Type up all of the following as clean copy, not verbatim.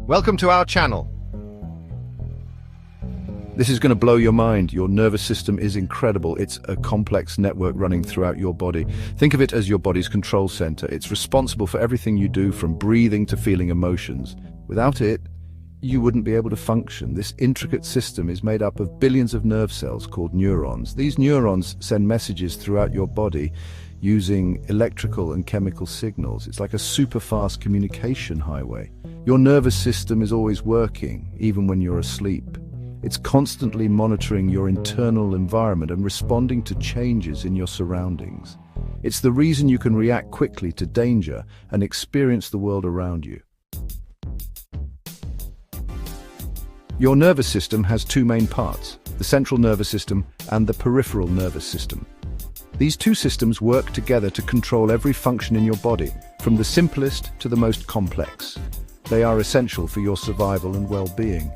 Welcome to our channel. This is going to blow your mind. Your nervous system is incredible. It's a complex network running throughout your body. Think of it as your body's control center. It's responsible for everything you do, from breathing to feeling emotions. Without it, you wouldn't be able to function. This intricate system is made up of billions of nerve cells called neurons. These neurons send messages throughout your body using electrical and chemical signals. It's like a super-fast communication highway. Your nervous system is always working, even when you're asleep. It's constantly monitoring your internal environment and responding to changes in your surroundings. It's the reason you can react quickly to danger and experience the world around you. Your nervous system has two main parts: the central nervous system and the peripheral nervous system. These two systems work together to control every function in your body, from the simplest to the most complex. They are essential for your survival and well-being.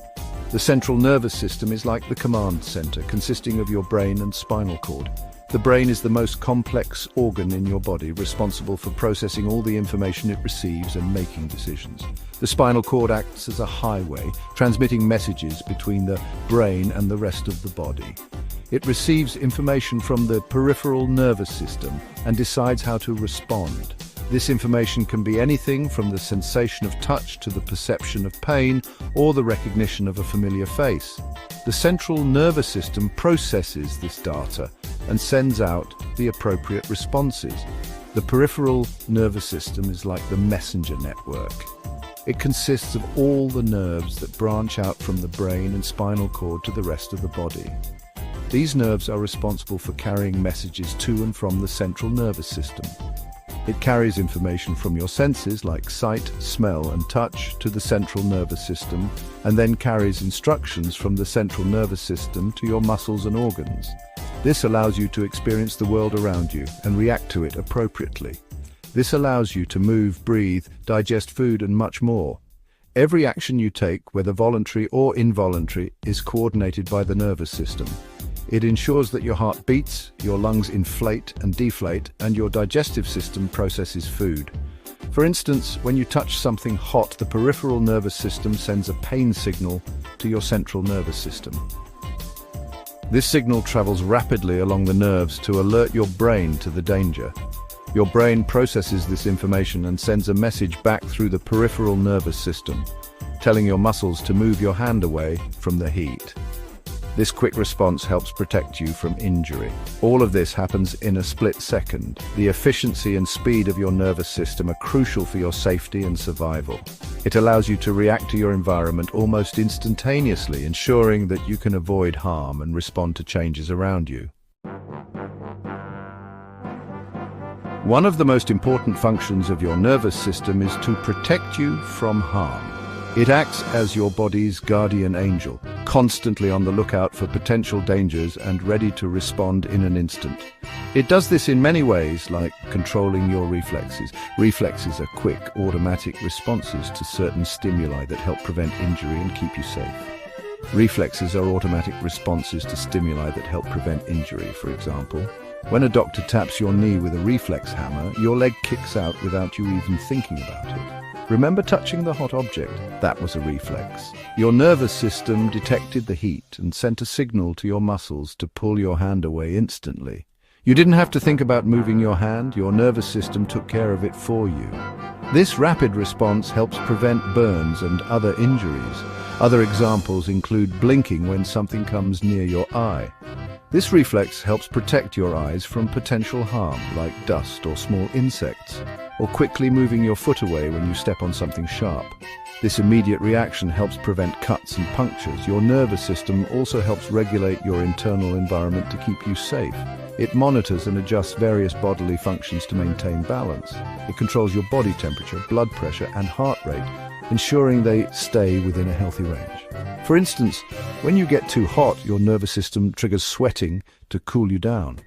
The central nervous system is like the command center, consisting of your brain and spinal cord. The brain is the most complex organ in your body, responsible for processing all the information it receives and making decisions. The spinal cord acts as a highway, transmitting messages between the brain and the rest of the body. It receives information from the peripheral nervous system and decides how to respond. This information can be anything from the sensation of touch to the perception of pain or the recognition of a familiar face. The central nervous system processes this data and sends out the appropriate responses. The peripheral nervous system is like the messenger network. It consists of all the nerves that branch out from the brain and spinal cord to the rest of the body. These nerves are responsible for carrying messages to and from the central nervous system. It carries information from your senses like sight, smell, and touch to the central nervous system, and then carries instructions from the central nervous system to your muscles and organs. This allows you to experience the world around you and react to it appropriately. This allows you to move, breathe, digest food, and much more. Every action you take, whether voluntary or involuntary, is coordinated by the nervous system. It ensures that your heart beats, your lungs inflate and deflate, and your digestive system processes food. For instance, when you touch something hot, the peripheral nervous system sends a pain signal to your central nervous system. This signal travels rapidly along the nerves to alert your brain to the danger. Your brain processes this information and sends a message back through the peripheral nervous system, telling your muscles to move your hand away from the heat. This quick response helps protect you from injury. All of this happens in a split second. The efficiency and speed of your nervous system are crucial for your safety and survival. It allows you to react to your environment almost instantaneously, ensuring that you can avoid harm and respond to changes around you. One of the most important functions of your nervous system is to protect you from harm. It acts as your body's guardian angel, constantly on the lookout for potential dangers and ready to respond in an instant. It does this in many ways, like controlling your reflexes. Reflexes are quick, automatic responses to certain stimuli that help prevent injury and keep you safe. Reflexes are automatic responses to stimuli that help prevent injury. For example, when a doctor taps your knee with a reflex hammer, your leg kicks out without you even thinking about it. Remember touching the hot object? That was a reflex. Your nervous system detected the heat and sent a signal to your muscles to pull your hand away instantly. You didn't have to think about moving your hand, your nervous system took care of it for you. This rapid response helps prevent burns and other injuries. Other examples include blinking when something comes near your eye. This reflex helps protect your eyes from potential harm, like dust or small insects, or quickly moving your foot away when you step on something sharp. This immediate reaction helps prevent cuts and punctures. Your nervous system also helps regulate your internal environment to keep you safe. It monitors and adjusts various bodily functions to maintain balance. It controls your body temperature, blood pressure, and heart rate, ensuring they stay within a healthy range. For instance, when you get too hot, your nervous system triggers sweating to cool you down.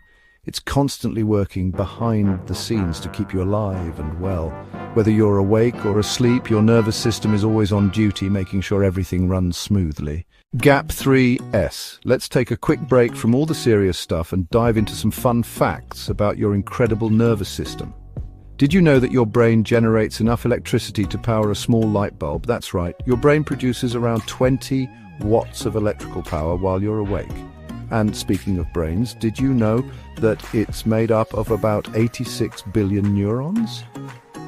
It's constantly working behind the scenes to keep you alive and well. Whether you're awake or asleep, your nervous system is always on duty, making sure everything runs smoothly. Gap 3S. Let's take a quick break from all the serious stuff and dive into some fun facts about your incredible nervous system. Did you know that your brain generates enough electricity to power a small light bulb? That's right, your brain produces around 20 watts of electrical power while you're awake. And speaking of brains, did you know that it's made up of about 86 billion neurons?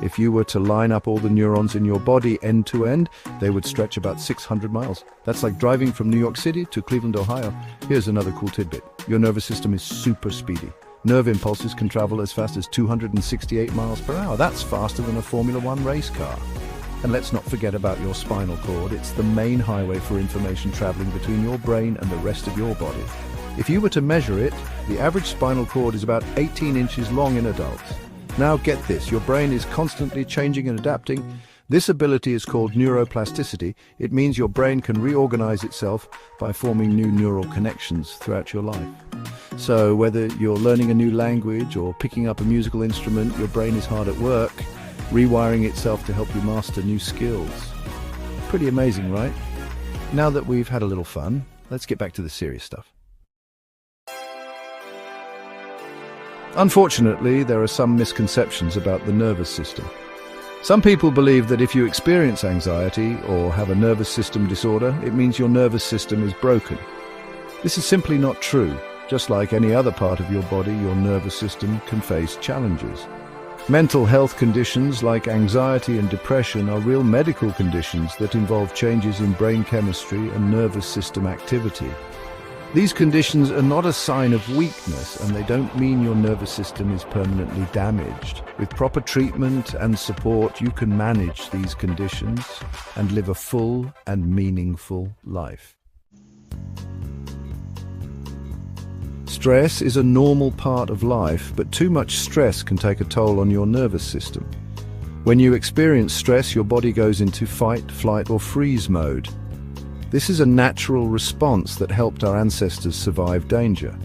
If you were to line up all the neurons in your body end to end, they would stretch about 600 miles. That's like driving from New York City to Cleveland, Ohio. Here's another cool tidbit. Your nervous system is super speedy. Nerve impulses can travel as fast as 268 miles per hour. That's faster than a Formula One race car. And let's not forget about your spinal cord. It's the main highway for information traveling between your brain and the rest of your body. If you were to measure it, the average spinal cord is about 18 inches long in adults. Now get this, your brain is constantly changing and adapting. This ability is called neuroplasticity. It means your brain can reorganize itself by forming new neural connections throughout your life. So whether you're learning a new language or picking up a musical instrument, your brain is hard at work, rewiring itself to help you master new skills. Pretty amazing, right? Now that we've had a little fun, let's get back to the serious stuff. Unfortunately, there are some misconceptions about the nervous system. Some people believe that if you experience anxiety or have a nervous system disorder, it means your nervous system is broken. This is simply not true. Just like any other part of your body, your nervous system can face challenges. Mental health conditions like anxiety and depression are real medical conditions that involve changes in brain chemistry and nervous system activity. These conditions are not a sign of weakness, and they don't mean your nervous system is permanently damaged. With proper treatment and support, you can manage these conditions and live a full and meaningful life. Stress is a normal part of life, but too much stress can take a toll on your nervous system. When you experience stress, your body goes into fight, flight, or freeze mode. This is a natural response that helped our ancestors survive danger.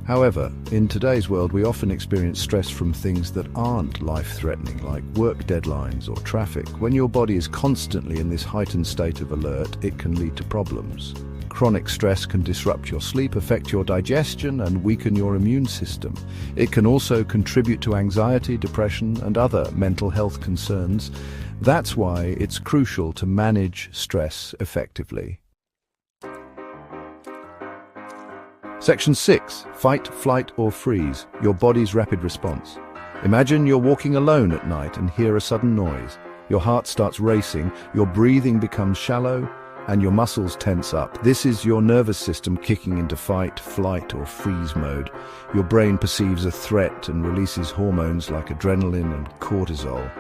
However, in today's world, we often experience stress from things that aren't life-threatening, like work deadlines or traffic. When your body is constantly in this heightened state of alert, it can lead to problems. Chronic stress can disrupt your sleep, affect your digestion, and weaken your immune system. It can also contribute to anxiety, depression, and other mental health concerns. That's why it's crucial to manage stress effectively. Section 6. Fight, flight, or freeze. Your body's rapid response. Imagine you're walking alone at night and hear a sudden noise. Your heart starts racing, your breathing becomes shallow, and your muscles tense up. This is your nervous system kicking into fight, flight, or freeze mode. Your brain perceives a threat and releases hormones like adrenaline and cortisol.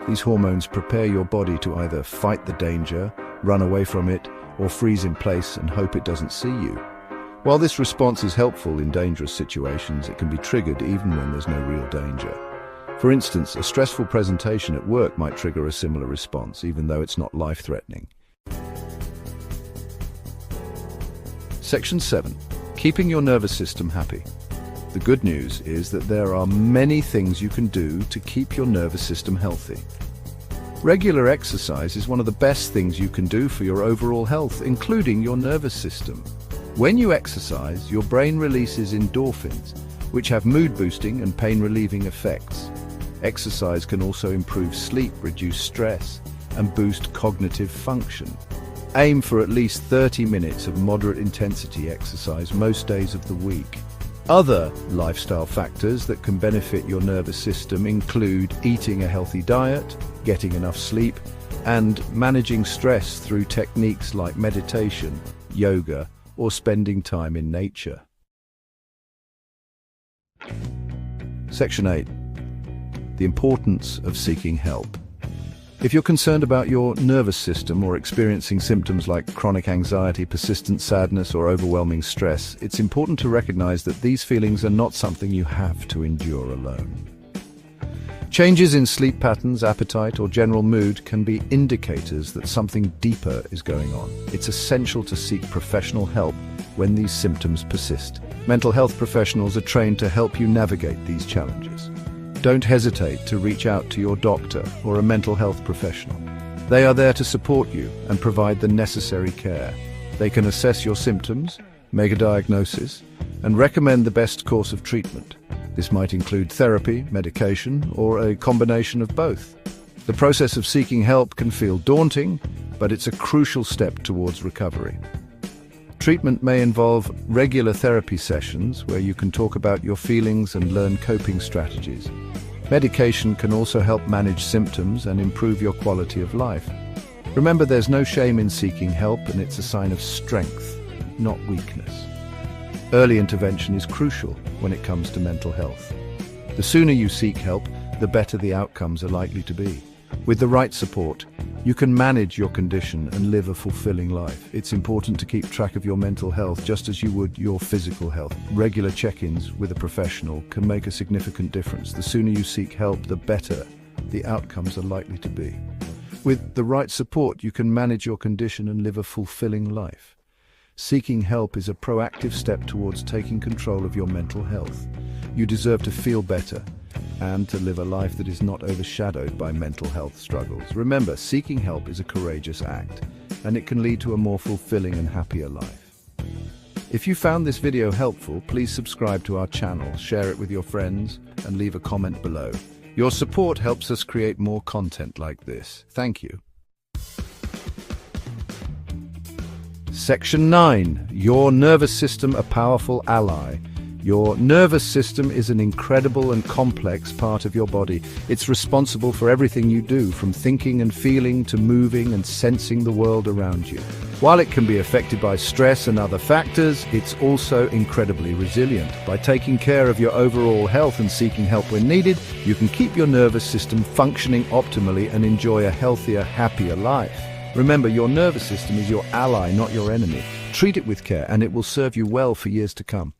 These hormones prepare your body to either fight the danger, run away from it, or freeze in place and hope it doesn't see you. While this response is helpful in dangerous situations, it can be triggered even when there's no real danger. For instance, a stressful presentation at work might trigger a similar response, even though it's not life-threatening. Section 7. Keeping your nervous system happy. The good news is that there are many things you can do to keep your nervous system healthy. Regular exercise is one of the best things you can do for your overall health, including your nervous system. When you exercise, your brain releases endorphins, which have mood-boosting and pain-relieving effects. Exercise can also improve sleep, reduce stress, and boost cognitive function. Aim for at least 30 minutes of moderate intensity exercise most days of the week. Other lifestyle factors that can benefit your nervous system include eating a healthy diet, getting enough sleep, and managing stress through techniques like meditation, yoga, or spending time in nature. Section 8. The importance of seeking help. If you're concerned about your nervous system or experiencing symptoms like chronic anxiety, persistent sadness, or overwhelming stress, it's important to recognize that these feelings are not something you have to endure alone. Changes in sleep patterns, appetite, or general mood can be indicators that something deeper is going on. It's essential to seek professional help when these symptoms persist. Mental health professionals are trained to help you navigate these challenges. Don't hesitate to reach out to your doctor or a mental health professional. They are there to support you and provide the necessary care. They can assess your symptoms, make a diagnosis, and recommend the best course of treatment. This might include therapy, medication, or a combination of both. The process of seeking help can feel daunting, but it's a crucial step towards recovery. Treatment may involve regular therapy sessions where you can talk about your feelings and learn coping strategies. Medication can also help manage symptoms and improve your quality of life. Remember, there's no shame in seeking help, and it's a sign of strength, not weakness. Early intervention is crucial when it comes to mental health. The sooner you seek help, the better the outcomes are likely to be. With the right support, you can manage your condition and live a fulfilling life. It's important to keep track of your mental health just as you would your physical health. Regular check-ins with a professional can make a significant difference. The sooner you seek help, the better the outcomes are likely to be. With the right support, you can manage your condition and live a fulfilling life. Seeking help is a proactive step towards taking control of your mental health. You deserve to feel better and to live a life that is not overshadowed by mental health struggles. Remember, seeking help is a courageous act, and it can lead to a more fulfilling and happier life. If you found this video helpful, please subscribe to our channel, share it with your friends, and leave a comment below. Your support helps us create more content like this. Thank you. Section 9. Your nervous system, a powerful ally. Your nervous system is an incredible and complex part of your body. It's responsible for everything you do, from thinking and feeling to moving and sensing the world around you. While it can be affected by stress and other factors, it's also incredibly resilient. By taking care of your overall health and seeking help when needed, you can keep your nervous system functioning optimally and enjoy a healthier, happier life. Remember, your nervous system is your ally, not your enemy. Treat it with care, and it will serve you well for years to come.